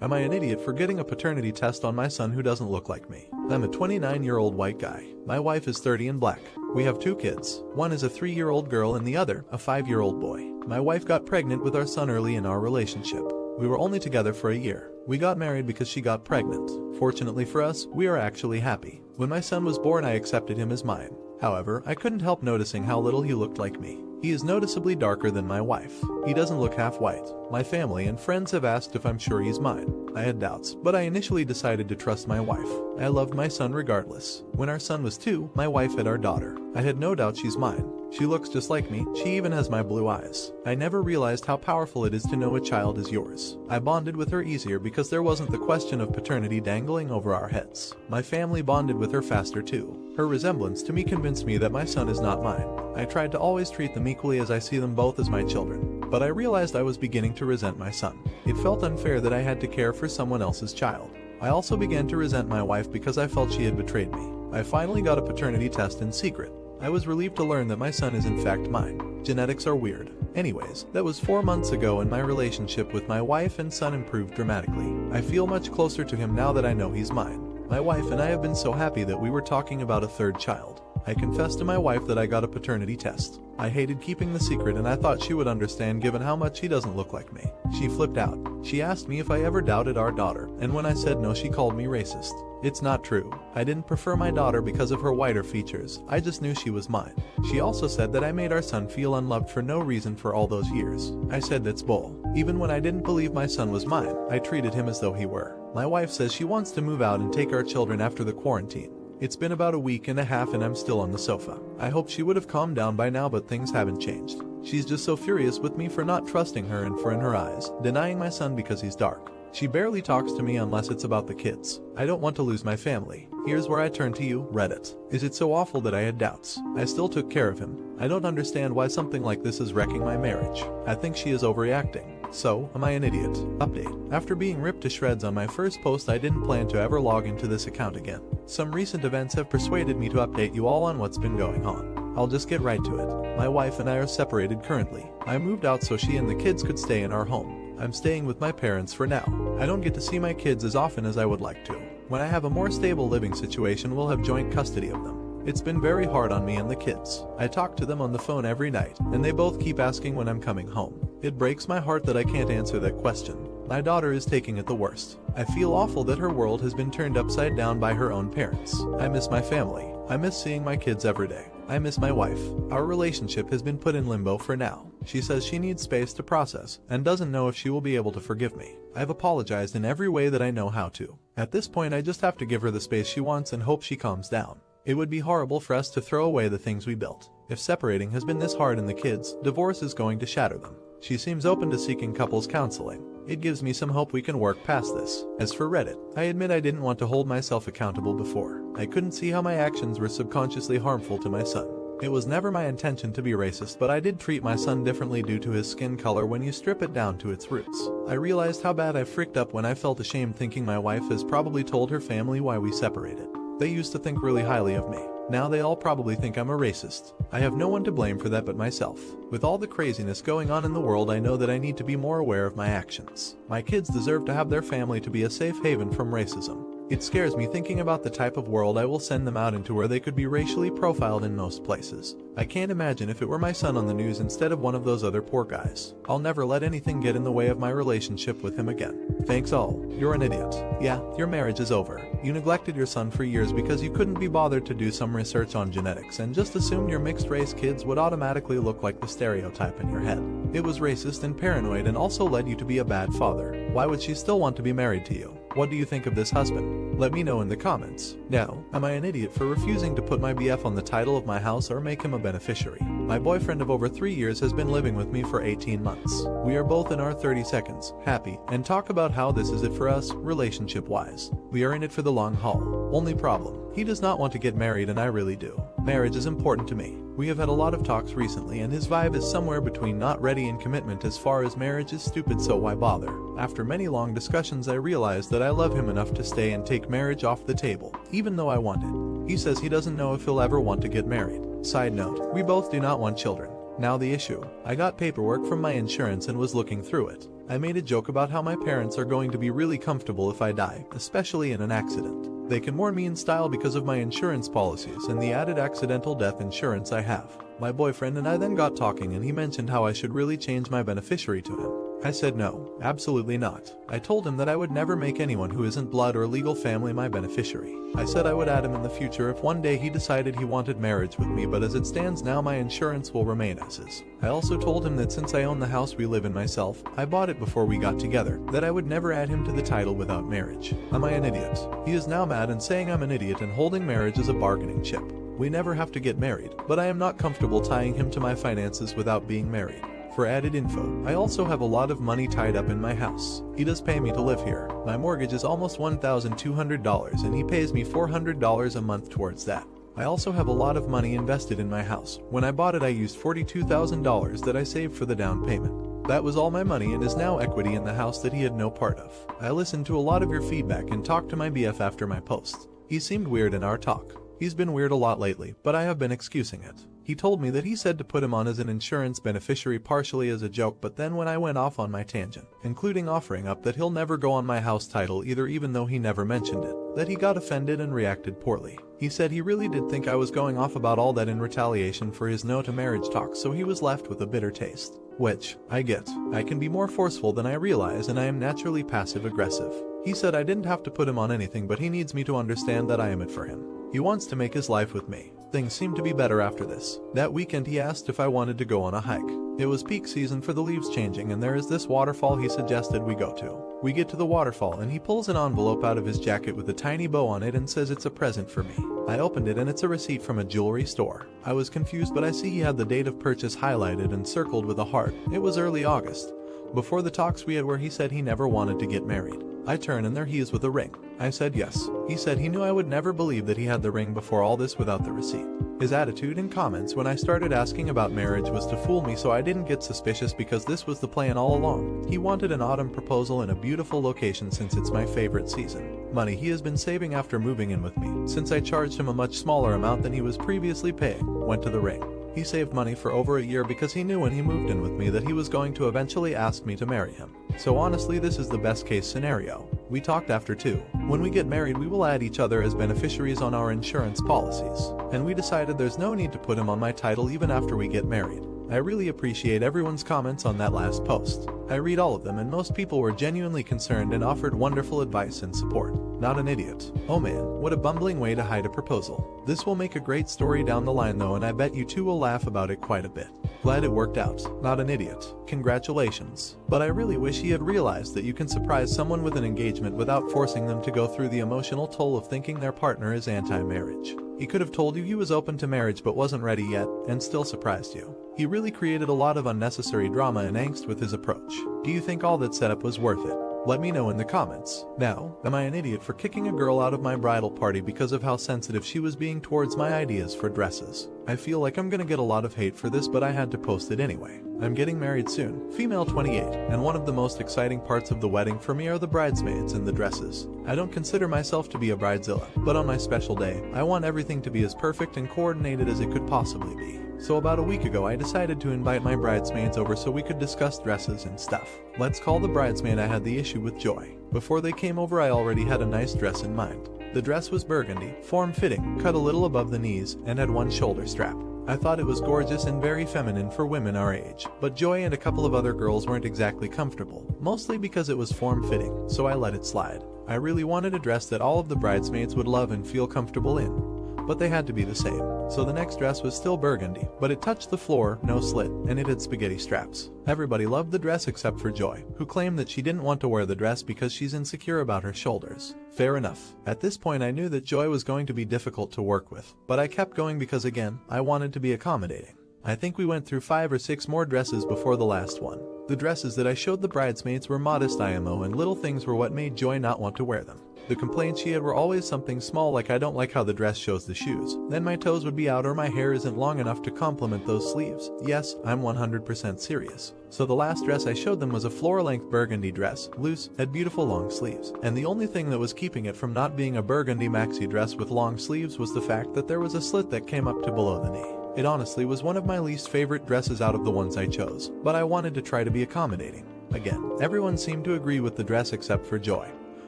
Am I an idiot for getting a paternity test on my son who doesn't look like me? I'm a 29-year-old white guy. My wife is 30 and black. We have 2 kids. One is a 3-year-old girl and the other, a 5-year-old boy. My wife got pregnant with our son early in our relationship. We were only together for a year. We got married because she got pregnant. Fortunately for us, we are actually happy. When my son was born, I accepted him as mine. However, I couldn't help noticing how little he looked like me. He is noticeably darker than my wife. He doesn't look half white. My family and friends have asked if I'm sure he's mine. I had doubts, but I initially decided to trust my wife. I loved my son regardless. When our son was 2, my wife had our daughter. I had no doubt she's mine. She looks just like me. She even has my blue eyes. I never realized how powerful it is to know a child is yours. I bonded with her easier because there wasn't the question of paternity dangling over our heads. My family bonded with her faster too. Her resemblance to me convinced me that my son is not mine. I tried to always treat them equally as I see them both as my children. But I realized I was beginning to resent my son. It felt unfair that I had to care for someone else's child. I also began to resent my wife because I felt she had betrayed me. I finally got a paternity test in secret. I was relieved to learn that my son is in fact mine. Genetics are weird. Anyways, that was 4 months ago and my relationship with my wife and son improved dramatically. I feel much closer to him now that I know he's mine. My wife and I have been so happy that we were talking about a 3rd child. I confessed to my wife that I got a paternity test. I hated keeping the secret and I thought she would understand given how much he doesn't look like me. She flipped out. She asked me if I ever doubted our daughter, and when I said no, she called me racist. It's not true. I didn't prefer my daughter because of her whiter features. I just knew she was mine. She also said that I made our son feel unloved for no reason for all those years. I said that's bull. Even when I didn't believe my son was mine, I treated him as though he were. My wife says she wants to move out and take our children after the quarantine. It's been about a week and a half and I'm still on the sofa. I hope she would have calmed down by now, but things haven't changed. She's just so furious with me for not trusting her and for in her eyes, denying my son because he's dark. She barely talks to me unless it's about the kids. I don't want to lose my family. Here's where I turn to you, Reddit. Is it so awful that I had doubts? I still took care of him. I don't understand why something like this is wrecking my marriage. I think she is overreacting. So, am I an idiot? Update. After being ripped to shreds on my first post, I didn't plan to ever log into this account again. Some recent events have persuaded me to update you all on what's been going on. I'll just get right to it. My wife and I are separated currently. I moved out so she and the kids could stay in our home. I'm staying with my parents for now. I don't get to see my kids as often as I would like to. When I have a more stable living situation, we'll have joint custody of them. It's been very hard on me and the kids. I talk to them on the phone every night, and they both keep asking when I'm coming home. It breaks my heart that I can't answer that question. My daughter is taking it the worst. I feel awful that her world has been turned upside down by her own parents. I miss my family. I miss seeing my kids every day. I miss my wife. Our relationship has been put in limbo for now. She says she needs space to process and doesn't know if she will be able to forgive me. I've apologized in every way that I know how to. At this point, I just have to give her the space she wants and hope she calms down. It would be horrible for us to throw away the things we built. If separating has been this hard on the kids, divorce is going to shatter them. She seems open to seeking couples counseling. It gives me some hope we can work past this. As for Reddit, I admit I didn't want to hold myself accountable before. I couldn't see how my actions were subconsciously harmful to my son. It was never my intention to be racist, but I did treat my son differently due to his skin color when you strip it down to its roots. I realized how bad I freaked up when I felt ashamed thinking my wife has probably told her family why we separated. They used to think really highly of me. Now they all probably think I'm a racist. I have no one to blame for that but myself. With all the craziness going on in the world, I know that I need to be more aware of my actions. My kids deserve to have their family to be a safe haven from racism. It scares me thinking about the type of world I will send them out into where they could be racially profiled in most places. I can't imagine if it were my son on the news instead of one of those other poor guys. I'll never let anything get in the way of my relationship with him again. Thanks all. You're an idiot. Yeah, your marriage is over. You neglected your son for years because you couldn't be bothered to do some research on genetics and just assumed your mixed race kids would automatically look like the stereotype in your head. It was racist and paranoid and also led you to be a bad father. Why would she still want to be married to you? What do you think of this husband? Let me know in the comments. Now, am I an idiot for refusing to put my BF on the title of my house or make him a beneficiary? My boyfriend of over 3 years has been living with me for 18 months. We are both in our 30 seconds, happy, and talk about how this is it for us, relationship-wise. We are in it for the long haul. Only problem, he does not want to get married and I really do. Marriage is important to me. We have had a lot of talks recently and his vibe is somewhere between not ready and commitment as far as marriage is stupid, so why bother? After many long discussions, I realized that I love him enough to stay and take marriage off the table, even though I want it. He says he doesn't know if he'll ever want to get married. Side note, we both do not want children. Now the issue. I got paperwork from my insurance and was looking through it. I made a joke about how my parents are going to be really comfortable if I die, especially in an accident. They can mourn me in style because of my insurance policies and the added accidental death insurance I have. My boyfriend and I then got talking and he mentioned how I should really change my beneficiary to him. I said no, absolutely not. I told him that I would never make anyone who isn't blood or legal family my beneficiary. I said I would add him in the future if one day he decided he wanted marriage with me, but as it stands now my insurance will remain as is. I also told him that since I own the house we live in myself, I bought it before we got together, that I would never add him to the title without marriage. Am I an idiot? He is now mad and saying I'm an idiot and holding marriage as a bargaining chip. We never have to get married, but I am not comfortable tying him to my finances without being married. For added info, I also have a lot of money tied up in my house. He does pay me to live here. My mortgage is almost $1,200 and he pays me $400 a month towards that. I also have a lot of money invested in my house. When I bought it I used $42,000 that I saved for the down payment. That was all my money and is now equity in the house that he had no part of. I listened to a lot of your feedback and talked to my BF after my post. He seemed weird in our talk. He's been weird a lot lately, but I have been excusing it. He told me that he said to put him on as an insurance beneficiary partially as a joke, but then when I went off on my tangent, including offering up that he'll never go on my house title either even though he never mentioned it, that he got offended and reacted poorly. He said he really did think I was going off about all that in retaliation for his no to marriage talk, so he was left with a bitter taste. Which, I get. I can be more forceful than I realize and I am naturally passive aggressive. He said I didn't have to put him on anything, but he needs me to understand that I am it for him. He wants to make his life with me. Things seem to be better after this. That weekend he asked if I wanted to go on a hike. It was peak season for the leaves changing and there is this waterfall he suggested we go to. We get to the waterfall and he pulls an envelope out of his jacket with a tiny bow on it and says it's a present for me. I opened it and it's a receipt from a jewelry store. I was confused, but I see he had the date of purchase highlighted and circled with a heart. It was early August, before the talks we had where he said he never wanted to get married. I turn and there he is with a ring. I said yes. He said he knew I would never believe that he had the ring before all this without the receipt. His attitude and comments when I started asking about marriage was to fool me so I didn't get suspicious because this was the plan all along. He wanted an autumn proposal in a beautiful location since it's my favorite season. Money he has been saving after moving in with me, since I charged him a much smaller amount than he was previously paying, went to the ring. He saved money for over a year because he knew when he moved in with me that he was going to eventually ask me to marry him. So honestly this is the best case scenario. We talked after too. When we get married we will add each other as beneficiaries on our insurance policies. And we decided there's no need to put him on my title even after we get married. I really appreciate everyone's comments on that last post. I read all of them and most people were genuinely concerned and offered wonderful advice and support. Not an idiot. Oh man, what a bumbling way to hide a proposal. This will make a great story down the line though, and I bet you two will laugh about it quite a bit. Glad it worked out. Not an idiot. Congratulations. But I really wish he had realized that you can surprise someone with an engagement without forcing them to go through the emotional toll of thinking their partner is anti-marriage. He could have told you he was open to marriage but wasn't ready yet, and still surprised you. He really created a lot of unnecessary drama and angst with his approach. Do you think all that setup was worth it? Let me know in the comments. Now, am I an idiot for kicking a girl out of my bridal party because of how sensitive she was being towards my ideas for dresses? I feel like I'm gonna get a lot of hate for this, but I had to post it anyway. I'm getting married soon, female 28, and one of the most exciting parts of the wedding for me are the bridesmaids and the dresses. I don't consider myself to be a bridezilla, but on my special day, I want everything to be as perfect and coordinated as it could possibly be. So about a week ago I decided to invite my bridesmaids over so we could discuss dresses and stuff. Let's call the bridesmaid I had the issue with Joy. Before they came over I already had a nice dress in mind. The dress was burgundy, form-fitting, cut a little above the knees, and had one shoulder strap. I thought it was gorgeous and very feminine for women our age, but Joy and a couple of other girls weren't exactly comfortable, mostly because it was form-fitting, so I let it slide. I really wanted a dress that all of the bridesmaids would love and feel comfortable in, but they had to be the same. So the next dress was still burgundy, but it touched the floor, no slit, and it had spaghetti straps. Everybody loved the dress except for Joy, who claimed that she didn't want to wear the dress because she's insecure about her shoulders. Fair enough. At this point I knew that Joy was going to be difficult to work with, but I kept going because again, I wanted to be accommodating. I think we went through 5 or 6 more dresses before the last one. The dresses that I showed the bridesmaids were modest IMO and little things were what made Joy not want to wear them. The complaints she had were always something small like I don't like how the dress shows the shoes, then my toes would be out or my hair isn't long enough to complement those sleeves. Yes, I'm 100% serious. So the last dress I showed them was a floor-length burgundy dress, loose, had beautiful long sleeves, and the only thing that was keeping it from not being a burgundy maxi dress with long sleeves was the fact that there was a slit that came up to below the knee. It honestly was one of my least favorite dresses out of the ones I chose, but I wanted to try to be accommodating. Again, everyone seemed to agree with the dress except for Joy,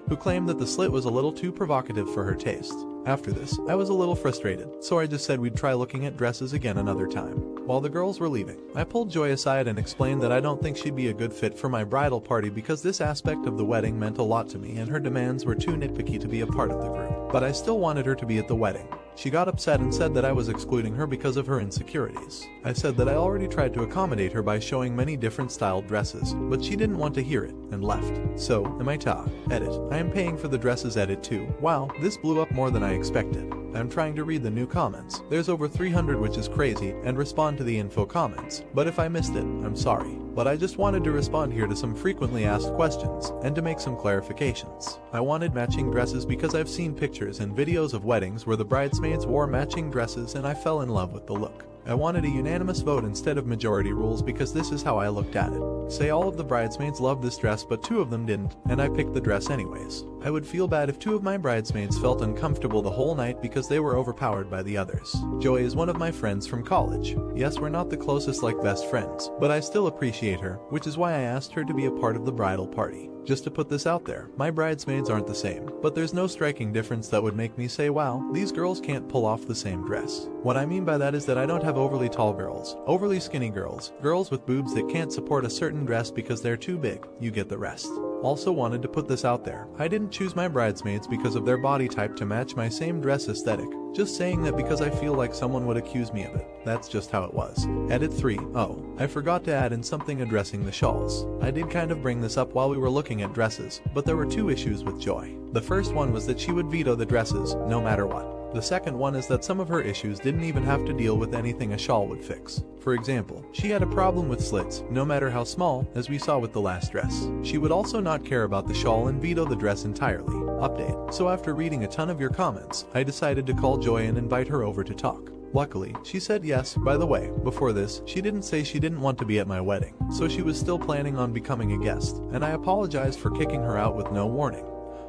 who claimed that the slit was a little too provocative for her taste. After this, I was a little frustrated, so I just said we'd try looking at dresses again another time. While the girls were leaving, I pulled Joy aside and explained that I don't think she'd be a good fit for my bridal party because this aspect of the wedding meant a lot to me and her demands were too nitpicky to be a part of the group. But I still wanted her to be at the wedding. She got upset and said that I was excluding her because of her insecurities. I said that I already tried to accommodate her by showing many different styled dresses, but she didn't want to hear it, and left. So, AITA. Edit. I am paying for the dresses edit too. Wow, this blew up more than I expected. I'm trying to read the new comments. There's over 300, which is crazy, and respond to the info comments. But if I missed it, I'm sorry. But I just wanted to respond here to some frequently asked questions, and to make some clarifications. I wanted matching dresses because I've seen pictures and videos of weddings where the bridesmaids wore matching dresses and I fell in love with the look. I wanted a unanimous vote instead of majority rules because this is how I looked at it. Say all of the bridesmaids loved this dress but 2 of them didn't, and I picked the dress anyways. I would feel bad if 2 of my bridesmaids felt uncomfortable the whole night because they were overpowered by the others. Joy is one of my friends from college. Yes, we're not the closest like best friends, but I still appreciate her, which is why I asked her to be a part of the bridal party. Just to put this out there, my bridesmaids aren't the same, but there's no striking difference that would make me say, wow, these girls can't pull off the same dress. What I mean by that is that I don't have overly tall girls, overly skinny girls, girls with boobs that can't support a certain dress because they're too big, you get the rest. Also wanted to put this out there, I didn't choose my bridesmaids because of their body type to match my same dress aesthetic. Just saying that because I feel like someone would accuse me of it. That's just how it was. Edit 3. Oh, I forgot to add in something addressing the shawls. I did kind of bring this up while we were looking at dresses, but there were 2 issues with Joy. The first one was that she would veto the dresses, no matter what. The second one is that some of her issues didn't even have to deal with anything a shawl would fix. For example, she had a problem with slits, no matter how small, as we saw with the last dress. She would also not care about the shawl and veto the dress entirely. Update. So after reading a ton of your comments, I decided to call Joy and invite her over to talk. Luckily, she said yes. By the way, before this, she didn't say she didn't want to be at my wedding, so she was still planning on becoming a guest, and I apologized for kicking her out with no warning.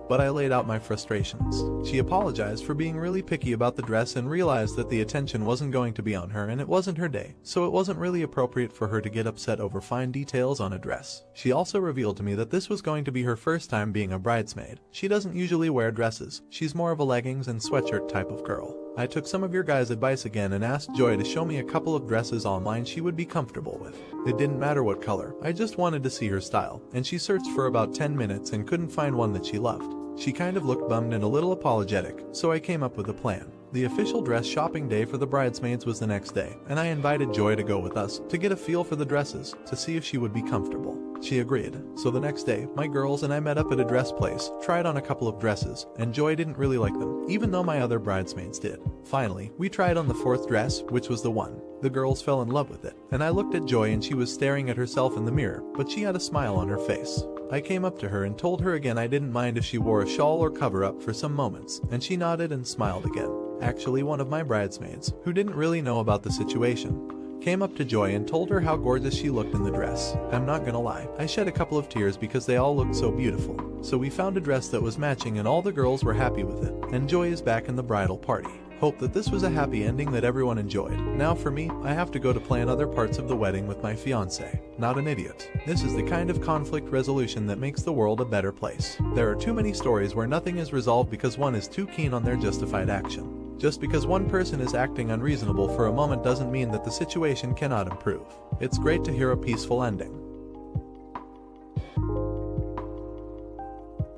But I laid out my frustrations. She apologized for being really picky about the dress and realized that the attention wasn't going to be on her and it wasn't her day, so it wasn't really appropriate for her to get upset over fine details on a dress. She also revealed to me that this was going to be her first time being a bridesmaid. She doesn't usually wear dresses, she's more of a leggings and sweatshirt type of girl. I took some of your guys' advice again and asked Joy to show me a couple of dresses online she would be comfortable with. It didn't matter what color, I just wanted to see her style, and she searched for about 10 minutes and couldn't find one that she loved. She kind of looked bummed and a little apologetic, so I came up with a plan. The official dress shopping day for the bridesmaids was the next day, and I invited Joy to go with us to get a feel for the dresses, to see if she would be comfortable. She agreed, so the next day, my girls and I met up at a dress place, tried on a couple of dresses, and Joy didn't really like them, even though my other bridesmaids did. Finally, we tried on the 4th dress, which was the one. The girls fell in love with it, and I looked at Joy and she was staring at herself in the mirror, but she had a smile on her face. I came up to her and told her again I didn't mind if she wore a shawl or cover-up for some moments, and she nodded and smiled again. Actually, one of my bridesmaids, who didn't really know about the situation, came up to Joy and told her how gorgeous she looked in the dress. I'm not gonna lie, I shed a couple of tears because they all looked so beautiful. So we found a dress that was matching and all the girls were happy with it, and Joy is back in the bridal party. Hope that this was a happy ending that everyone enjoyed. Now for me, I have to go to plan other parts of the wedding with my fiancé. Not an idiot. This is the kind of conflict resolution that makes the world a better place. There are too many stories where nothing is resolved because one is too keen on their justified action. Just because one person is acting unreasonable for a moment doesn't mean that the situation cannot improve. It's great to hear a peaceful ending.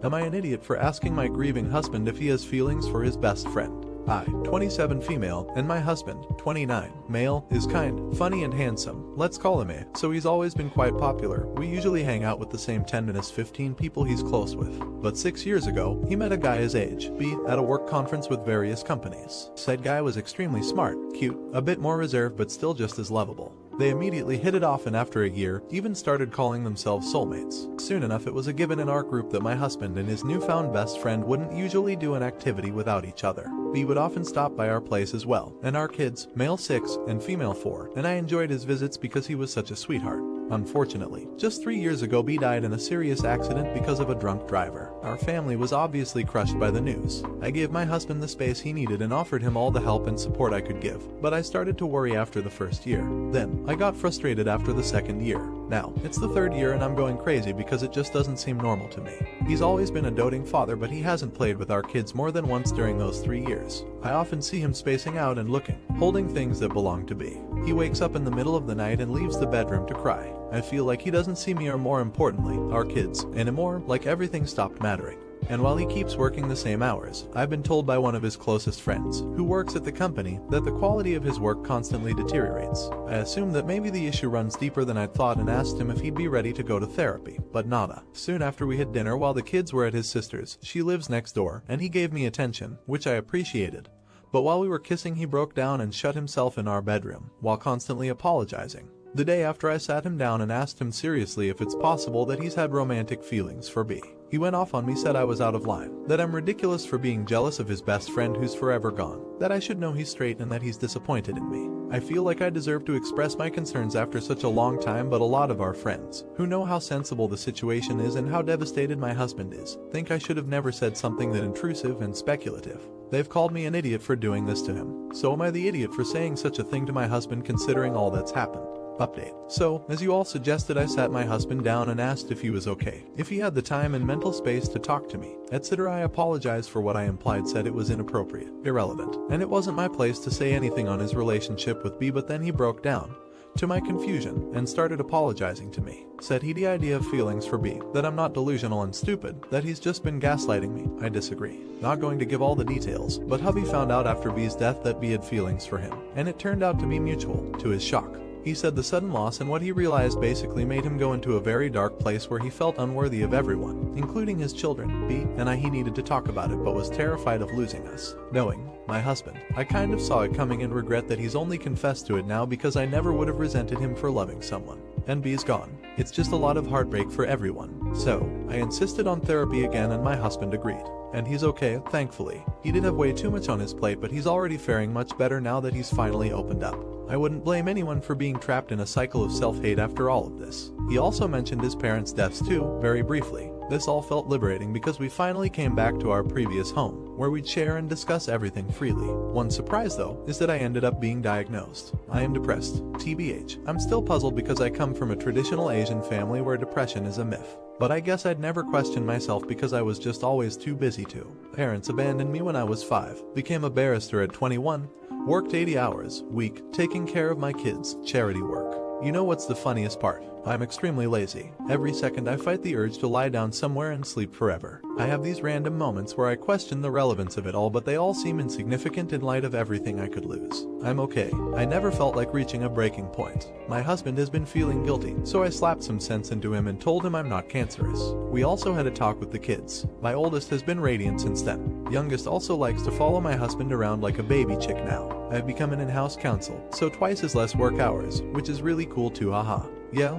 Am I an idiot for asking my grieving husband if he has feelings for his best friend? I, 27 female, and my husband, 29, male, is kind, funny and handsome. Let's call him A. So he's always been quite popular. We usually hang out with the same 10-15 people he's close with. But 6 years ago, he met a guy his age, B, at a work conference with various companies. Said guy was extremely smart, cute, a bit more reserved but still just as lovable. They immediately hit it off and after a year, even started calling themselves soulmates. Soon enough it was a given in our group that my husband and his newfound best friend wouldn't usually do an activity without each other. B would often stop by our place as well, and our kids, male 6 and female 4, and I enjoyed his visits because he was such a sweetheart. Unfortunately, just 3 years ago B died in a serious accident because of a drunk driver. Our family was obviously crushed by the news. I gave my husband the space he needed and offered him all the help and support I could give, but I started to worry after the first year. Then, I got frustrated after the second year. Now, it's the third year and I'm going crazy because it just doesn't seem normal to me. He's always been a doting father, but he hasn't played with our kids more than once during those 3 years. I often see him spacing out and looking, holding things that belong to be. He wakes up in the middle of the night and leaves the bedroom to cry. I feel like he doesn't see me, or more importantly, our kids, anymore, like everything stopped mattering. And while he keeps working the same hours, I've been told by one of his closest friends, who works at the company, that the quality of his work constantly deteriorates. I assumed that maybe the issue runs deeper than I'd thought and asked him if he'd be ready to go to therapy, but nada. Soon after we had dinner while the kids were at his sister's, she lives next door, and he gave me attention, which I appreciated. But while we were kissing, he broke down and shut himself in our bedroom, while constantly apologizing. The day after, I sat him down and asked him seriously if it's possible that he's had romantic feelings for B. He went off on me, said I was out of line, that I'm ridiculous for being jealous of his best friend who's forever gone, that I should know he's straight and that he's disappointed in me. I feel like I deserve to express my concerns after such a long time, but a lot of our friends, who know how sensible the situation is and how devastated my husband is, think I should have never said something that intrusive and speculative. They've called me an idiot for doing this to him. So am I the idiot for saying such a thing to my husband, considering all that's happened? Update. So, as you all suggested, I sat my husband down and asked if he was okay, if he had the time and mental space to talk to me, etc. I apologized for what I implied, said it was inappropriate, irrelevant, and it wasn't my place to say anything on his relationship with B, but then he broke down, to my confusion, and started apologizing to me. Said he'd the idea of feelings for B, that I'm not delusional and stupid, that he's just been gaslighting me. I disagree. Not going to give all the details, but hubby found out after B's death that B had feelings for him, and it turned out to be mutual, to his shock. He said the sudden loss and what he realized basically made him go into a very dark place where he felt unworthy of everyone, including his children. B and I, he needed to talk about it, but was terrified of losing us. Knowing my husband, I kind of saw it coming and regret that he's only confessed to it now, because I never would have resented him for loving someone. And B's gone. It's just a lot of heartbreak for everyone. So, I insisted on therapy again and my husband agreed. And he's okay, thankfully. He did have way too much on his plate, but he's already faring much better now that he's finally opened up. I wouldn't blame anyone for being trapped in a cycle of self-hate after all of this. He also mentioned his parents' deaths too, very briefly. This all felt liberating because we finally came back to our previous home, where we'd share and discuss everything freely. One surprise though, is that I ended up being diagnosed. I am depressed. TBH. I'm still puzzled because I come from a traditional Asian family where depression is a myth. But I guess I'd never questioned myself because I was just always too busy to. Parents abandoned me when I was 5, became a barrister at 21, worked 80 hours a week, taking care of my kids, charity work. You know what's the funniest part? I'm extremely lazy. Every second I fight the urge to lie down somewhere and sleep forever. I have these random moments where I question the relevance of it all, but they all seem insignificant in light of everything I could lose. I'm okay. I never felt like reaching a breaking point. My husband has been feeling guilty, so I slapped some sense into him and told him I'm not cancerous. We also had a talk with the kids. My oldest has been radiant since then. Youngest also likes to follow my husband around like a baby chick now. I've become an in-house counsel, so twice as less work hours, which is really cool too, haha. Yeah,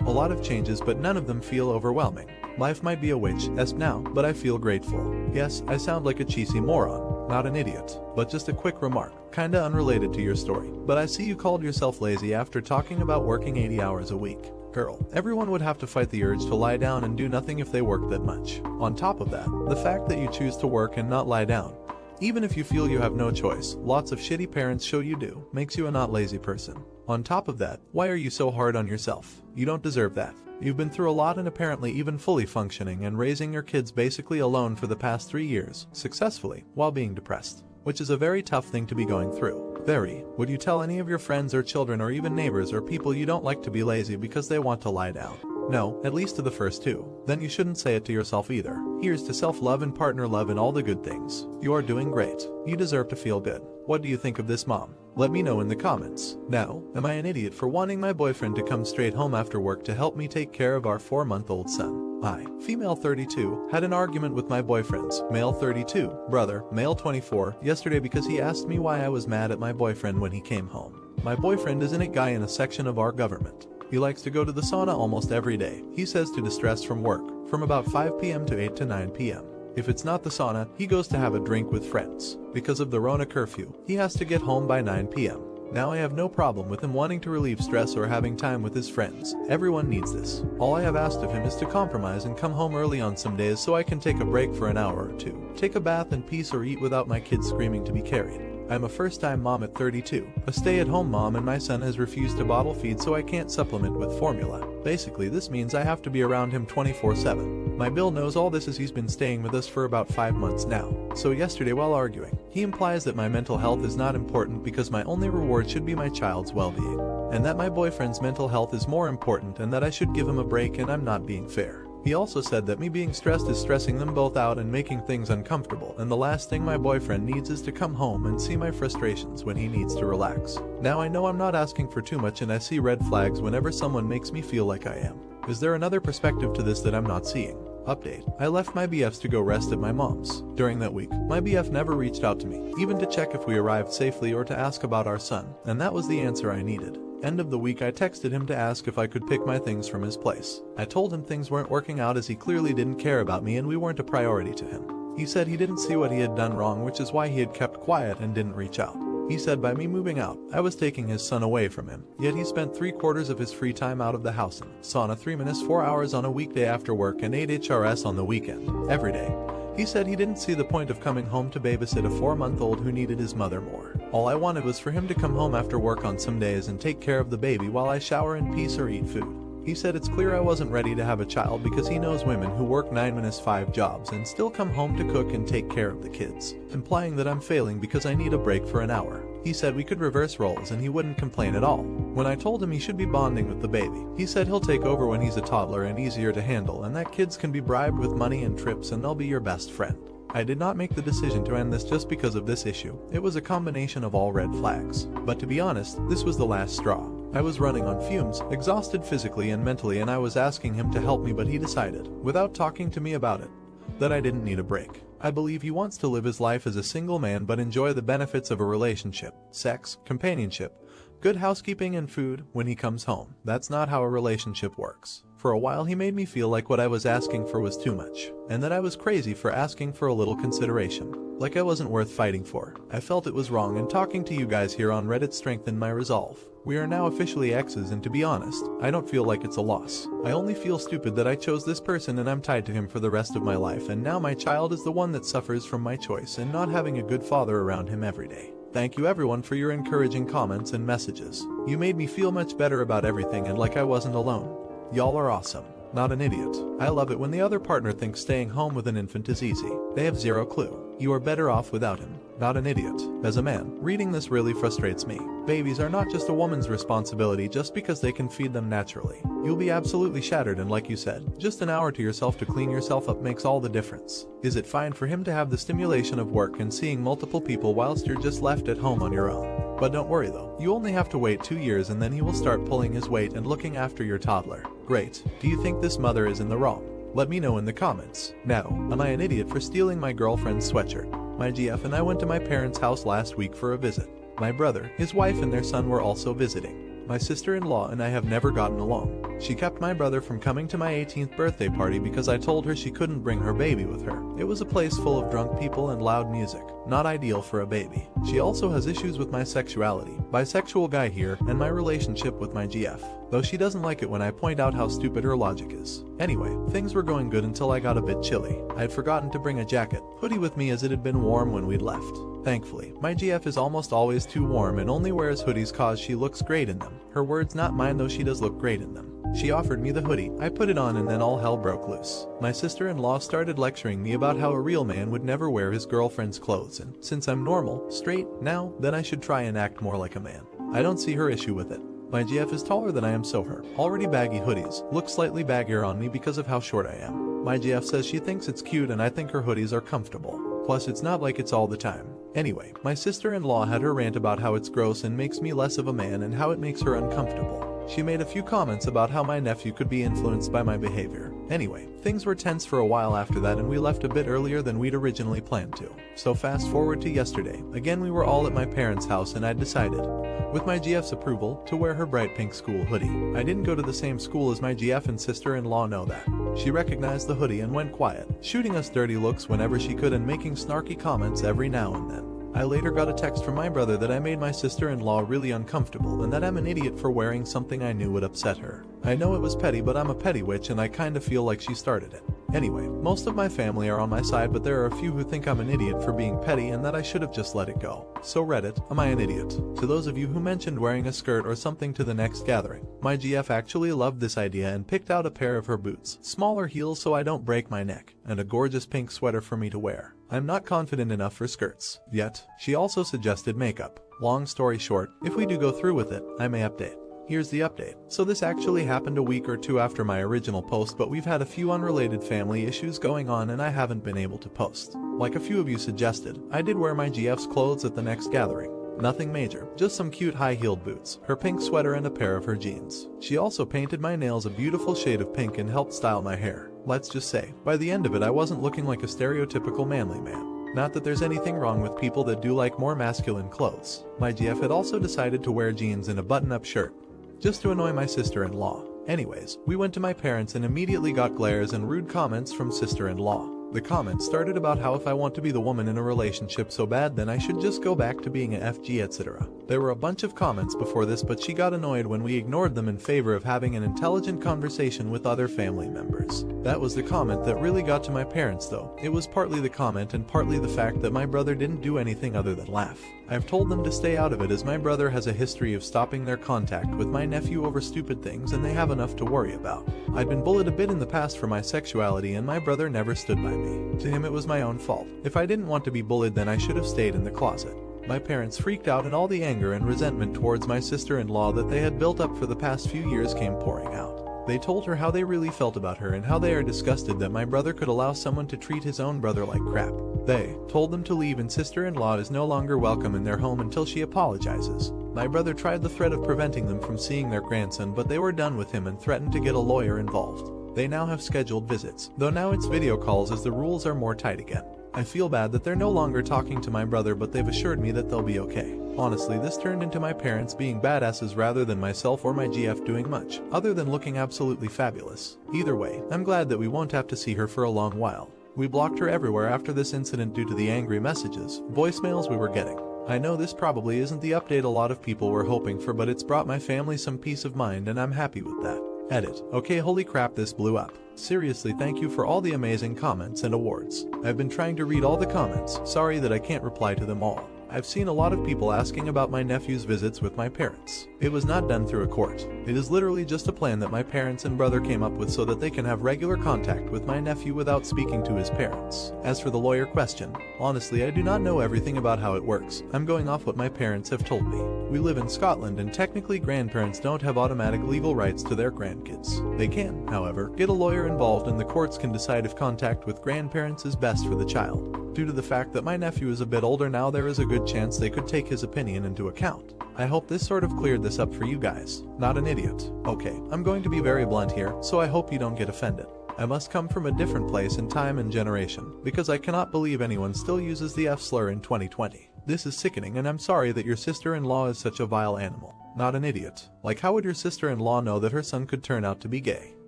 a lot of changes, but none of them feel overwhelming. Life might be a witch-esque now, but I feel grateful. Yes, I sound like a cheesy moron, not an idiot. But just a quick remark, kinda unrelated to your story, but I see you called yourself lazy after talking about working 80 hours a week. Girl, everyone would have to fight the urge to lie down and do nothing if they worked that much. On top of that, the fact that you choose to work and not lie down, even if you feel you have no choice, lots of shitty parents show you do, makes you a not lazy person. On top of that, why are you so hard on yourself? You don't deserve that. You've been through a lot and apparently even fully functioning and raising your kids basically alone for the past 3 years, successfully, while being depressed. Which is a very tough thing to be going through. Very. Would you tell any of your friends or children or even neighbors or people you don't like to be lazy because they want to lie down? No, at least to the first two. Then you shouldn't say it to yourself either. Here's to self-love and partner love and all the good things. You are doing great. You deserve to feel good. What do you think of this, mom? Let me know in the comments. Now, am I an idiot for wanting my boyfriend to come straight home after work to help me take care of our 4-month-old son? I, female 32, had an argument with my boyfriend's, male 32, brother, male 24, yesterday because he asked me why I was mad at my boyfriend when he came home. My boyfriend is an it guy in a section of our government. He likes to go to the sauna almost every day. He says to distress from work, from about 5 p.m. to 8 to 9 p.m. If it's not the sauna, he goes to have a drink with friends. Because of the Rona curfew, he has to get home by 9 p.m. Now I have no problem with him wanting to relieve stress or having time with his friends. Everyone needs this. All I have asked of him is to compromise and come home early on some days so I can take a break for an hour or two, take a bath in peace or eat without my kids screaming to be carried. I'm a first-time mom at 32, a stay-at-home mom, and my son has refused to bottle feed so I can't supplement with formula. Basically, this means I have to be around him 24/7. My Bill knows all this as he's been staying with us for about 5 months now. So yesterday while arguing, he implies that my mental health is not important because my only reward should be my child's well-being, and that my boyfriend's mental health is more important and that I should give him a break and I'm not being fair. He also said that me being stressed is stressing them both out and making things uncomfortable, and the last thing my boyfriend needs is to come home and see my frustrations when he needs to relax. Now I know I'm not asking for too much and I see red flags whenever someone makes me feel like I am. Is there another perspective to this that I'm not seeing? Update. I left my BFs to go rest at my mom's. During that week, my BF never reached out to me, even to check if we arrived safely or to ask about our son, and that was the answer I needed. End of the week, I texted him to ask if I could pick my things from his place. I told him things weren't working out as he clearly didn't care about me and we weren't a priority to him. He said he didn't see what he had done wrong, which is why he had kept quiet and didn't reach out. He said by me moving out, I was taking his son away from him, yet he spent 3/4 of his free time out of the house in sauna 3 minutes 4 hours on a weekday after work and 8 HRS on the weekend, every day. He said he didn't see the point of coming home to babysit a 4-month-old who needed his mother more. All I wanted was for him to come home after work on some days and take care of the baby while I shower in peace or eat food. He said it's clear I wasn't ready to have a child because he knows women who work 9-5 jobs and still come home to cook and take care of the kids, implying that I'm failing because I need a break for an hour. He said we could reverse roles and he wouldn't complain at all. When I told him he should be bonding with the baby, he said he'll take over when he's a toddler and easier to handle, and that kids can be bribed with money and trips and they'll be your best friend. I did not make the decision to end this just because of this issue. It was a combination of all red flags. But to be honest, this was the last straw. I was running on fumes, exhausted physically and mentally, and I was asking him to help me, but he decided, without talking to me about it, that I didn't need a break. I believe he wants to live his life as a single man but enjoy the benefits of a relationship, sex, companionship, good housekeeping and food when he comes home. That's not how a relationship works. For a while he made me feel like what I was asking for was too much, and that I was crazy for asking for a little consideration, like I wasn't worth fighting for. I felt it was wrong, and talking to you guys here on Reddit strengthened my resolve. We are now officially exes, and to be honest, I don't feel like it's a loss. I only feel stupid that I chose this person and I'm tied to him for the rest of my life, and now my child is the one that suffers from my choice and not having a good father around him every day. Thank you everyone for your encouraging comments and messages. You made me feel much better about everything and like I wasn't alone. Y'all are awesome. Not an idiot. I love it when the other partner thinks staying home with an infant is easy. They have zero clue. You are better off without him. Not an idiot. As a man, reading this really frustrates me. Babies are not just a woman's responsibility just because they can feed them naturally. You'll be absolutely shattered, and like you said, just an hour to yourself to clean yourself up makes all the difference. Is it fine for him to have the stimulation of work and seeing multiple people whilst you're just left at home on your own? But don't worry though, you only have to wait 2 years and then he will start pulling his weight and looking after your toddler. Great. Do you think this mother is in the wrong? Let me know in the comments. Now, am I an idiot for stealing my girlfriend's sweatshirt? My GF and I went to my parents' house last week for a visit. My brother, his wife and their son were also visiting. My sister-in-law and I have never gotten along. She kept my brother from coming to my 18th birthday party because I told her she couldn't bring her baby with her. It was a place full of drunk people and loud music. Not ideal for a baby. She also has issues with my sexuality, bisexual guy here, and my relationship with my GF. Though she doesn't like it when I point out how stupid her logic is. Anyway, things were going good until I got a bit chilly. I had forgotten to bring a jacket, hoodie with me as it had been warm when we'd left. Thankfully, my GF is almost always too warm and only wears hoodies cause she looks great in them. Her words not mine, though she does look great in them. She offered me the hoodie, I put it on, and then all hell broke loose. My sister-in-law started lecturing me about how a real man would never wear his girlfriend's clothes, and since I'm normal, straight, now, then I should try and act more like a man. I don't see her issue with it. My GF is taller than I am, so her already baggy hoodies look slightly baggier on me because of how short I am. My GF says she thinks it's cute and I think her hoodies are comfortable. Plus it's not like it's all the time. Anyway, my sister-in-law had her rant about how it's gross and makes me less of a man and how it makes her uncomfortable. She made a few comments about how my nephew could be influenced by my behavior. Anyway, things were tense for a while after that and we left a bit earlier than we'd originally planned to. So fast forward to yesterday. Again, we were all at my parents' house and I'd decided, with my GF's approval, to wear her bright pink school hoodie. I didn't go to the same school as my GF and sister-in-law know that. She recognized the hoodie and went quiet, shooting us dirty looks whenever she could and making snarky comments every now and then. I later got a text from my brother that I made my sister-in-law really uncomfortable and that I'm an idiot for wearing something I knew would upset her. I know it was petty, but I'm a petty witch and I kinda feel like she started it. Anyway, most of my family are on my side, but there are a few who think I'm an idiot for being petty and that I should have just let it go. So Reddit, am I an idiot? To those of you who mentioned wearing a skirt or something to the next gathering, my GF actually loved this idea and picked out a pair of her boots, smaller heels so I don't break my neck, and a gorgeous pink sweater for me to wear. I'm not confident enough for skirts yet. She also suggested makeup. Long story short, if we do go through with it, I may update. Here's the update. So this actually happened a week or two after my original post, but we've had a few unrelated family issues going on and I haven't been able to post. Like a few of you suggested, I did wear my GF's clothes at the next gathering. Nothing major, just some cute high-heeled boots, her pink sweater and a pair of her jeans. She also painted my nails a beautiful shade of pink and helped style my hair. Let's just say, by the end of it I wasn't looking like a stereotypical manly man. Not that there's anything wrong with people that do like more masculine clothes. My GF had also decided to wear jeans and a button-up shirt, just to annoy my sister-in-law. Anyways, we went to my parents and immediately got glares and rude comments from sister-in-law. The comments started about how if I want to be the woman in a relationship so bad then I should just go back to being a FG etc. There were a bunch of comments before this, but she got annoyed when we ignored them in favor of having an intelligent conversation with other family members. That was the comment that really got to my parents though. It was partly the comment and partly the fact that my brother didn't do anything other than laugh. I've told them to stay out of it as my brother has a history of stopping their contact with my nephew over stupid things and they have enough to worry about. I'd been bullied a bit in the past for my sexuality and my brother never stood by me. To him it was my own fault. If I didn't want to be bullied then I should have stayed in the closet. My parents freaked out and all the anger and resentment towards my sister-in-law that they had built up for the past few years came pouring out. They told her how they really felt about her and how they are disgusted that my brother could allow someone to treat his own brother like crap. They told them to leave and sister-in-law is no longer welcome in their home until she apologizes. My brother tried the threat of preventing them from seeing their grandson, but they were done with him and threatened to get a lawyer involved. They now have scheduled visits, though now it's video calls as the rules are more tight again. I feel bad that they're no longer talking to my brother, but they've assured me that they'll be okay. Honestly, this turned into my parents being badasses rather than myself or my GF doing much, other than looking absolutely fabulous. Either way, I'm glad that we won't have to see her for a long while. We blocked her everywhere after this incident due to the angry messages, voicemails we were getting. I know this probably isn't the update a lot of people were hoping for, but it's brought my family some peace of mind and I'm happy with that. Edit. Okay, holy crap, this blew up. Seriously, thank you for all the amazing comments and awards. I've been trying to read all the comments, sorry that I can't reply to them all. I've seen a lot of people asking about my nephew's visits with my parents. It was not done through a court. It is literally just a plan that my parents and brother came up with so that they can have regular contact with my nephew without speaking to his parents. As for the lawyer question, honestly I do not know everything about how it works. I'm going off what my parents have told me. We live in Scotland and technically grandparents don't have automatic legal rights to their grandkids. They can, however, get a lawyer involved and the courts can decide if contact with grandparents is best for the child. Due to the fact that my nephew is a bit older now, there is a good chance they could take his opinion into account. I hope this sort of cleared this up for you guys. Not an idiot. Okay, I'm going to be very blunt here, so I hope you don't get offended. I must come from a different place in time and generation, because I cannot believe anyone still uses the F slur in 2020. This is sickening and I'm sorry that your sister-in-law is such a vile animal. Not an idiot. Like, how would your sister-in-law know that her son could turn out to be gay?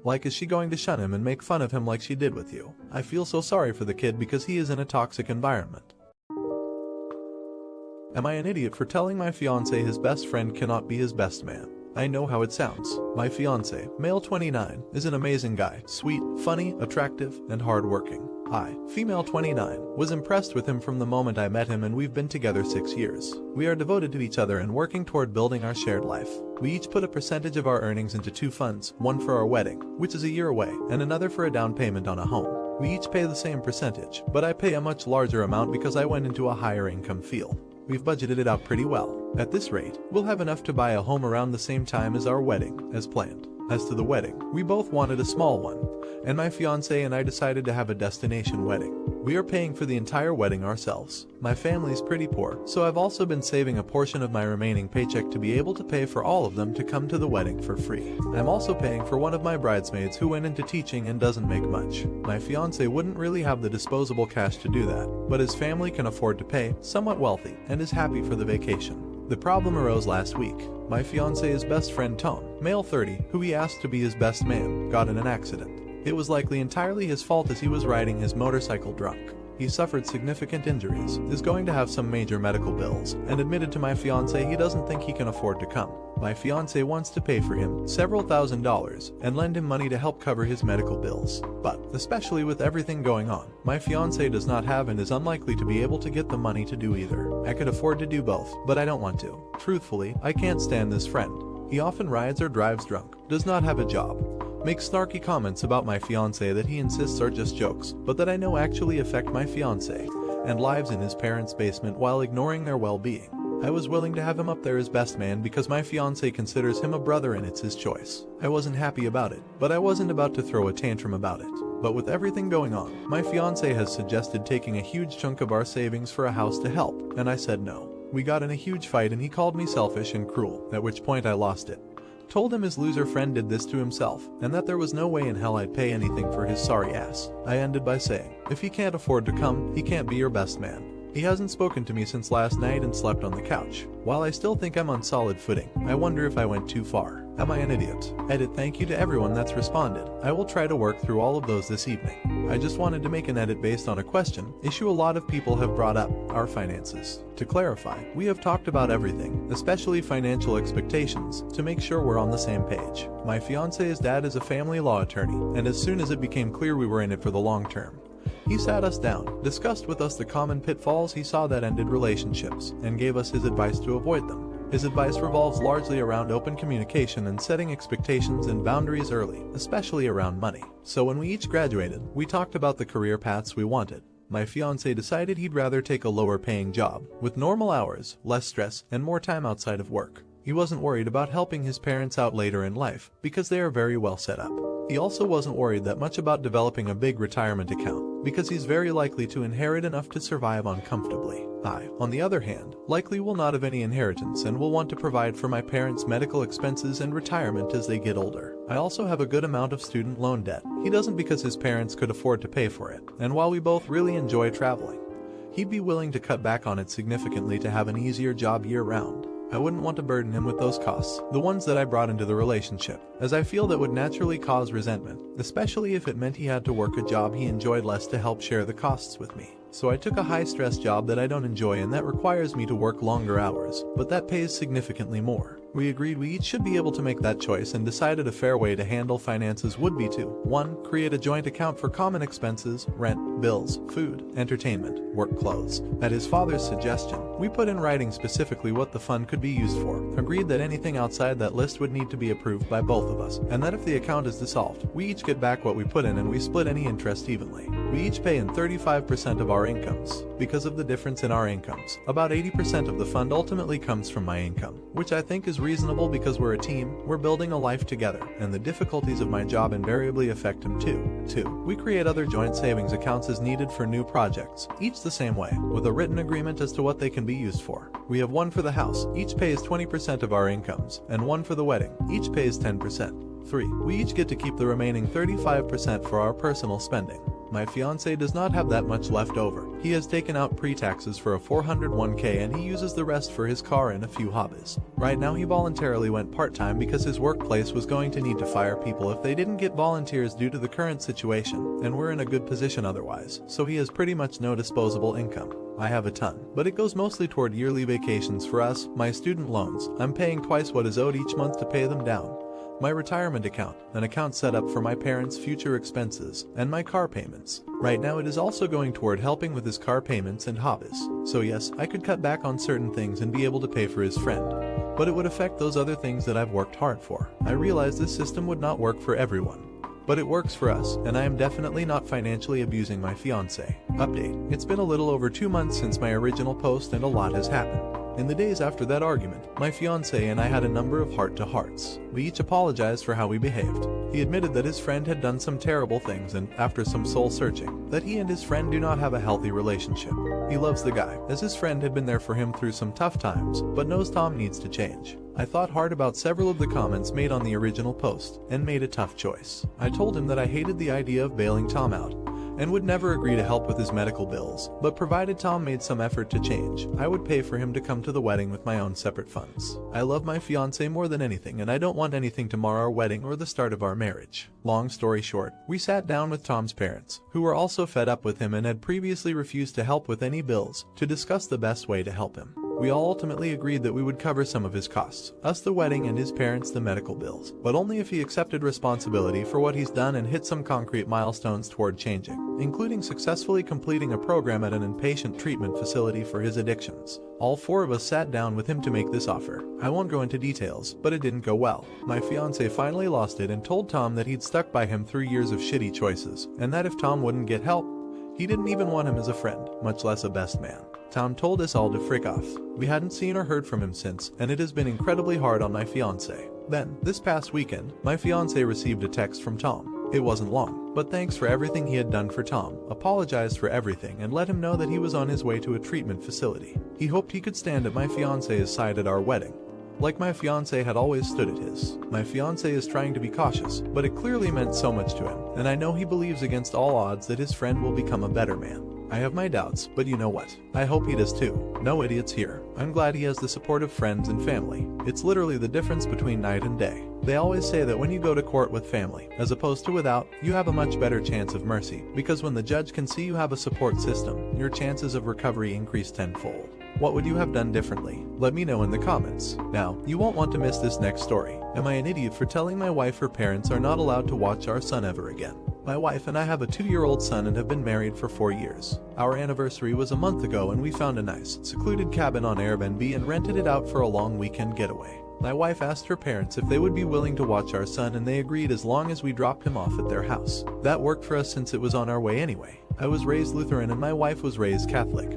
Like, is she going to shun him and make fun of him like she did with you? I feel so sorry for the kid because he is in a toxic environment. Am I an idiot for telling my fiancé his best friend cannot be his best man? I know how it sounds. My fiancé, male 29, is an amazing guy, sweet, funny, attractive, and hardworking. I, female 29, was impressed with him from the moment I met him and we've been together 6 years. We are devoted to each other and working toward building our shared life. We each put a percentage of our earnings into 2 funds, one for our wedding, which is a year away, and another for a down payment on a home. We each pay the same percentage, but I pay a much larger amount because I went into a higher income field. We've budgeted it out pretty well. At this rate, we'll have enough to buy a home around the same time as our wedding, as planned. As to the wedding, we both wanted a small one, and my fiancé and I decided to have a destination wedding. We are paying for the entire wedding ourselves. My family's pretty poor, so I've also been saving a portion of my remaining paycheck to be able to pay for all of them to come to the wedding for free. I'm also paying for one of my bridesmaids who went into teaching and doesn't make much. My fiancé wouldn't really have the disposable cash to do that, but his family can afford to pay, somewhat wealthy, and is happy for the vacation. The problem arose last week. My fiancé's best friend Tone, male 30, who he asked to be his best man, got in an accident. It was likely entirely his fault as he was riding his motorcycle drunk. He suffered significant injuries, is going to have some major medical bills, and admitted to my fiance he doesn't think he can afford to come. My fiance wants to pay for him several $1,000s and lend him money to help cover his medical bills. But, especially with everything going on, my fiance does not have and is unlikely to be able to get the money to do either. I could afford to do both, but I don't want to. Truthfully, I can't stand this friend. He often rides or drives drunk, does not have a job, makes snarky comments about my fiance that he insists are just jokes, but that I know actually affect my fiance, and lives in his parents' basement while ignoring their well-being. I was willing to have him up there as best man because my fiance considers him a brother and it's his choice. I wasn't happy about it, but I wasn't about to throw a tantrum about it. But with everything going on, my fiance has suggested taking a huge chunk of our savings for a house to help, and I said no. We got in a huge fight and he called me selfish and cruel, at which point I lost it. Told him his loser friend did this to himself, and that there was no way in hell I'd pay anything for his sorry ass. I ended by saying, if he can't afford to come, he can't be your best man. He hasn't spoken to me since last night and slept on the couch. While I still think I'm on solid footing, I wonder if I went too far. Am I an idiot? Edit. Thank you to everyone that's responded. I will try to work through all of those this evening. I just wanted to make an edit based on a issue a lot of people have brought up, our finances. To clarify, we have talked about everything, especially financial expectations, to make sure we're on the same page. My fiance's dad is a family law attorney, and as soon as it became clear we were in it for the long term, he sat us down, discussed with us the common pitfalls he saw that ended relationships, and gave us his advice to avoid them. His advice revolves largely around open communication and setting expectations and boundaries early, especially around money. So when we each graduated, we talked about the career paths we wanted. My fiance decided he'd rather take a lower paying job, with normal hours, less stress, and more time outside of work. He wasn't worried about helping his parents out later in life, because they are very well set up. He also wasn't worried that much about developing a big retirement account, because he's very likely to inherit enough to survive on comfortably. I, on the other hand, likely will not have any inheritance and will want to provide for my parents' medical expenses and retirement as they get older. I also have a good amount of student loan debt. He doesn't because his parents could afford to pay for it, and while we both really enjoy traveling, he'd be willing to cut back on it significantly to have an easier job year-round. I wouldn't want to burden him with those costs, the ones that I brought into the relationship, as I feel that would naturally cause resentment, especially if it meant he had to work a job he enjoyed less to help share the costs with me. So I took a high-stress job that I don't enjoy and that requires me to work longer hours, but that pays significantly more. We agreed we each should be able to make that choice and decided a fair way to handle finances would be to 1. Create a joint account for common expenses, rent, bills, food, entertainment, work clothes. At his father's suggestion, we put in writing specifically what the fund could be used for, agreed that anything outside that list would need to be approved by both of us, and that if the account is dissolved, we each get back what we put in and we split any interest evenly. We each pay in 35% of our incomes. Because of the difference in our incomes, about 80% of the fund ultimately comes from my income, which I think is reasonable because we're a team, we're building a life together, and the difficulties of my job invariably affect him too. 2. We create other joint savings accounts as needed for new projects, each the same way, with a written agreement as to what they can be used for. We have one for the house, each pays 20% of our incomes, and one for the wedding, each pays 10%. 3. We each get to keep the remaining 35% for our personal spending. My fiance does not have that much left over. He has taken out pre-taxes for a 401k and he uses the rest for his car and a few hobbies. Right now he voluntarily went part-time because his workplace was going to need to fire people if they didn't get volunteers due to the current situation, and we're in a good position otherwise, so he has pretty much no disposable income. I have a ton, but it goes mostly toward yearly vacations for us, my student loans. I'm paying twice what is owed each month to pay them down. My retirement account, an account set up for my parents' future expenses, and my car payments. Right now it is also going toward helping with his car payments and hobbies. So yes, I could cut back on certain things and be able to pay for his friend, but it would affect those other things that I've worked hard for. I realize this system would not work for everyone, but it works for us, and I am definitely not financially abusing my fiance. Update: it's been a little over 2 months since my original post and a lot has happened. In the days after that argument, my fiance and I had a number of heart-to-hearts. We each apologized for how we behaved. He admitted that his friend had done some terrible things and, after some soul-searching, that he and his friend do not have a healthy relationship. He loves the guy, as his friend had been there for him through some tough times, but knows Tom needs to change. I thought hard about several of the comments made on the original post, and made a tough choice. I told him that I hated the idea of bailing Tom out, and would never agree to help with his medical bills, but provided Tom made some effort to change, I would pay for him to come to the wedding with my own separate funds. I love my fiance more than anything, and I don't want anything to mar our wedding or the start of our marriage. Long story short, we sat down with Tom's parents, who were also fed up with him and had previously refused to help with any bills, to discuss the best way to help him. We all ultimately agreed that we would cover some of his costs, us the wedding and his parents the medical bills, but only if he accepted responsibility for what he's done and hit some concrete milestones toward changing, including successfully completing a program at an inpatient treatment facility for his addictions. All four of us sat down with him to make this offer. I won't go into details, but it didn't go well. My fiance finally lost it and told Tom that he'd stuck by him through years of shitty choices, and that if Tom wouldn't get help, he didn't even want him as a friend, much less a best man. Tom told us all to frick off. We hadn't seen or heard from him since, and it has been incredibly hard on my fiance. Then, this past weekend, my fiance received a text from Tom. It wasn't long, but thanks for everything he had done for Tom, apologized for everything, and let him know that he was on his way to a treatment facility. He hoped he could stand at my fiance's side at our wedding, like my fiance had always stood at his. My fiance is trying to be cautious, but it clearly meant so much to him, and I know he believes against all odds that his friend will become a better man. I have my doubts, but you know what? I hope he does too. No idiots here. I'm glad he has the support of friends and family. It's literally the difference between night and day. They always say that when you go to court with family, as opposed to without, you have a much better chance of mercy, because when the judge can see you have a support system, your chances of recovery increase tenfold. What would you have done differently? Let me know in the comments. Now, you won't want to miss this next story. Am I an idiot for telling my wife her parents are not allowed to watch our son ever again? My wife and I have a 2-year-old son and have been married for 4 years. Our anniversary was a month ago and we found a nice, secluded cabin on Airbnb and rented it out for a long weekend getaway. My wife asked her parents if they would be willing to watch our son and they agreed as long as we dropped him off at their house. That worked for us since it was on our way anyway. I was raised Lutheran and my wife was raised Catholic,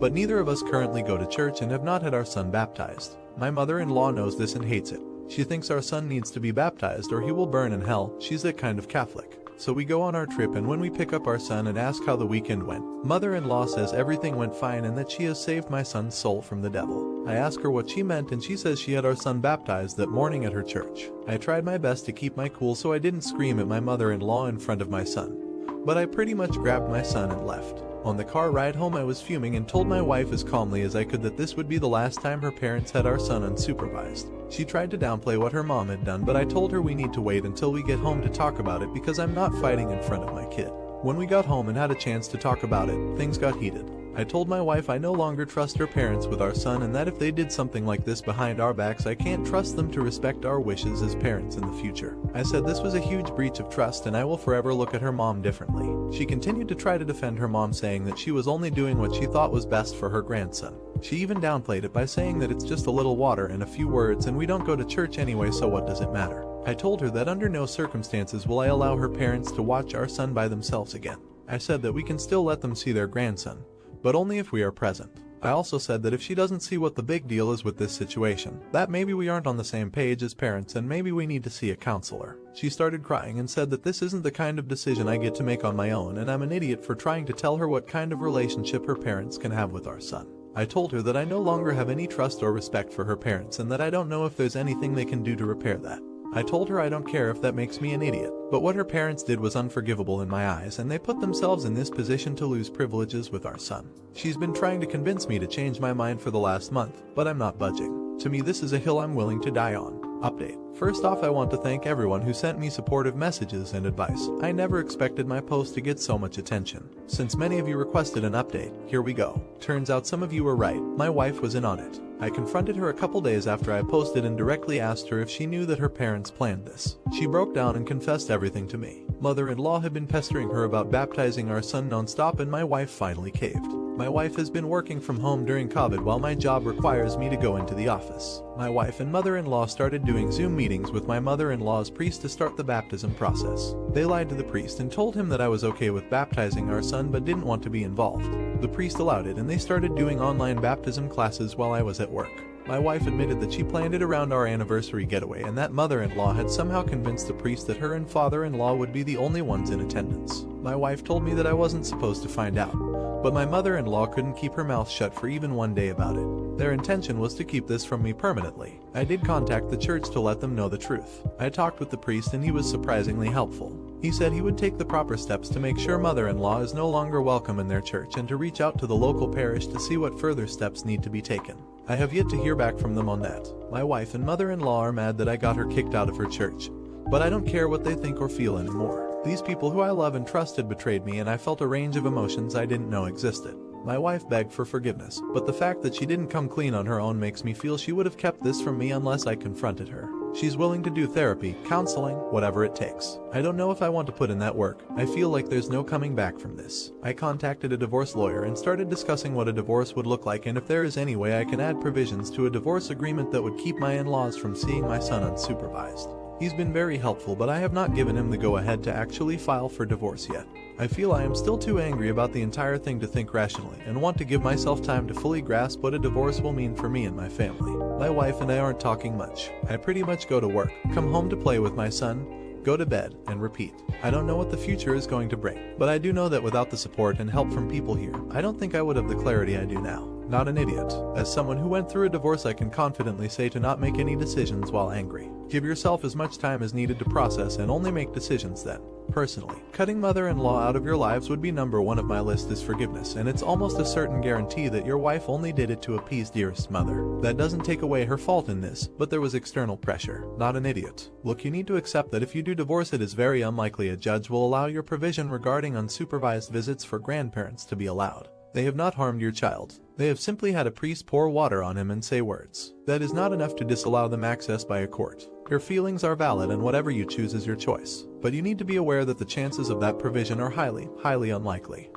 but neither of us currently go to church and have not had our son baptized. My mother-in-law knows this and hates it. She thinks our son needs to be baptized or he will burn in hell. She's that kind of Catholic. So we go on our trip, and when we pick up our son and ask how the weekend went, mother-in-law says everything went fine and that she has saved my son's soul from the devil. I ask her what she meant and she says she had our son baptized that morning at her church. I tried my best to keep my cool so I didn't scream at my mother-in-law in front of my son, but I pretty much grabbed my son and left. On the car ride home I was fuming and told my wife as calmly as I could that this would be the last time her parents had our son unsupervised. She tried to downplay what her mom had done, but I told her we need to wait until we get home to talk about it because I'm not fighting in front of my kid. When we got home and had a chance to talk about it, things got heated. I told my wife I no longer trust her parents with our son and that if they did something like this behind our backs I can't trust them to respect our wishes as parents in the future. I said this was a huge breach of trust and I will forever look at her mom differently. She continued to try to defend her mom, saying that she was only doing what she thought was best for her grandson. She even downplayed it by saying that it's just a little water and a few words and we don't go to church anyway, so what does it matter? I told her that under no circumstances will I allow her parents to watch our son by themselves again. I said that we can still let them see their grandson, but only if we are present. I also said that if she doesn't see what the big deal is with this situation, that maybe we aren't on the same page as parents and maybe we need to see a counselor. She started crying and said that this isn't the kind of decision I get to make on my own and I'm an idiot for trying to tell her what kind of relationship her parents can have with our son. I told her that I no longer have any trust or respect for her parents and that I don't know if there's anything they can do to repair that. I told her I don't care if that makes me an idiot, but what her parents did was unforgivable in my eyes and they put themselves in this position to lose privileges with our son. She's been trying to convince me to change my mind for the last month, but I'm not budging. To me, this is a hill I'm willing to die on. Update. First off, I want to thank everyone who sent me supportive messages and advice. I never expected my post to get so much attention. Since many of you requested an update, here we go. Turns out some of you were right. My wife was in on it. I confronted her a couple days after I posted and directly asked her if she knew that her parents planned this. She broke down and confessed everything to me. Mother-in-law had been pestering her about baptizing our son non-stop and my wife finally caved. My wife has been working from home during COVID while my job requires me to go into the office. My wife and mother-in-law started doing Zoom meetings with my mother-in-law's priest to start the baptism process. They lied to the priest and told him that I was okay with baptizing our son but didn't want to be involved. The priest allowed it and they started doing online baptism classes while I was at work. My wife admitted that she planned it around our anniversary getaway and that mother-in-law had somehow convinced the priest that her and father-in-law would be the only ones in attendance. My wife told me that I wasn't supposed to find out, but my mother-in-law couldn't keep her mouth shut for even one day about it. Their intention was to keep this from me permanently. I did contact the church to let them know the truth. I talked with the priest and he was surprisingly helpful. He said he would take the proper steps to make sure mother-in-law is no longer welcome in their church and to reach out to the local parish to see what further steps need to be taken. I have yet to hear back from them on that. My wife and mother-in-law are mad that I got her kicked out of her church, but I don't care what they think or feel anymore. These people who I love and trusted betrayed me, and I felt a range of emotions I didn't know existed. My wife begged for forgiveness, but the fact that she didn't come clean on her own makes me feel she would have kept this from me unless I confronted her. She's willing to do therapy, counseling, whatever it takes. I don't know if I want to put in that work. I feel like there's no coming back from this. I contacted a divorce lawyer and started discussing what a divorce would look like and if there is any way I can add provisions to a divorce agreement that would keep my in-laws from seeing my son unsupervised. He's been very helpful, but I have not given him the go-ahead to actually file for divorce yet. I feel I am still too angry about the entire thing to think rationally and want to give myself time to fully grasp what a divorce will mean for me and my family. My wife and I aren't talking much. I pretty much go to work, come home to play with my son, go to bed, and repeat. I don't know what the future is going to bring, but I do know that without the support and help from people here, I don't think I would have the clarity I do now. Not an idiot. As someone who went through a divorce, I can confidently say to not make any decisions while angry. Give yourself as much time as needed to process and only make decisions then. Personally, cutting mother-in-law out of your lives would be number one of my list is forgiveness, and it's almost a certain guarantee that your wife only did it to appease dearest mother. That doesn't take away her fault in this, but there was external pressure. Not an idiot. Look, you need to accept that if you do divorce, it is very unlikely a judge will allow your provision regarding unsupervised visits for grandparents to be allowed. They have not harmed your child. They have simply had a priest pour water on him and say words. That is not enough to disallow them access by a court. Your feelings are valid and whatever you choose is your choice. But you need to be aware that the chances of that provision are highly, highly unlikely.